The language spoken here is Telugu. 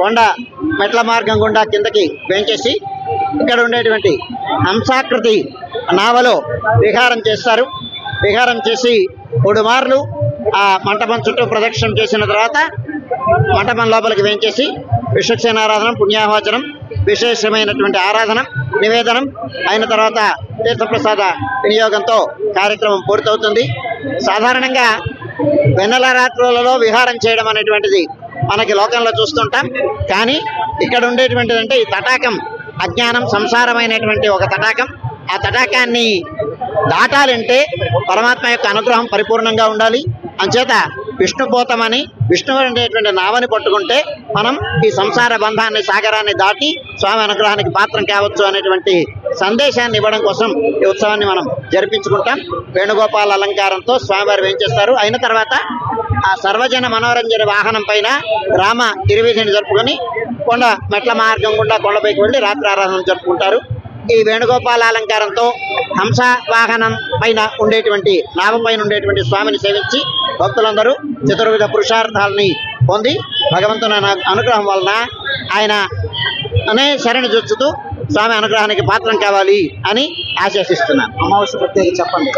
కొండ మెట్ల మార్గం గుండా కిందకి వేంచేసి ఇక్కడ ఉండేటువంటి హంసాకృతి నావలో విహారం చేస్తారు. విహారం చేసి 3 మార్లు ఆ మంటపం చుట్టూ ప్రదక్షిణం చేసిన తర్వాత మంటపం లోపలికి వేంచేసి విశ్వక్సేనారాధనం, పుణ్యాహవచనం, విశేషమైనటువంటి ఆరాధన, నివేదనం అయిన తర్వాత తీర్థప్రసాద వినియోగంతో కార్యక్రమం పూర్తవుతుంది. సాధారణంగా వెన్నెల రాత్రులలో విహారం చేయడం అనేటువంటిది మనకి లోకంలో చూస్తుంటాం. కానీ ఇక్కడ ఉండేటువంటిది అంటే ఈ తటాకం అజ్ఞానం సంసారమైనటువంటి ఒక తటాకం. ఆ తటాకాన్ని దాటాలంటే పరమాత్మ యొక్క అనుగ్రహం పరిపూర్ణంగా ఉండాలి. అంచేత విష్ణుపోతమని విష్ణువు అనేటువంటి నావని పట్టుకుంటే మనం ఈ సంసార బంధాన్ని, సాగరాన్ని దాటి స్వామి అనుగ్రహానికి పాత్రం కావచ్చు అనేటువంటి సందేశాన్ని ఇవ్వడం కోసం ఈ ఉత్సవాన్ని మనం జరిపించుకుంటాం. వేణుగోపాల అలంకారంతో స్వామివారు వేంచేస్తారు. అయిన తర్వాత ఆ సర్వజన మనోరంజన వాహనం పైన రామ తిరువీధిని జరుపుకొని కొండ మెట్ల మార్గం గుండా కొండపైకి వెళ్ళి రాత్రి ఆరాధన జరుపుకుంటారు. ఈ వేణుగోపాల అలంకారంతో హంస వాహనం పైన ఉండేటువంటి నావ పైన ఉండేటువంటి స్వామిని సేవించి భక్తులందరూ చతుర్విధ పురుషార్థాలని పొంది భగవంతుని అనుగ్రహం వలన ఆయన అనే శరణి జొచ్చుతూ స్వామి అనుగ్రహానికి పాత్రం కావాలి అని ఆశీస్తున్నాను. అమావాస్య ప్రత్యేక చెప్పండి.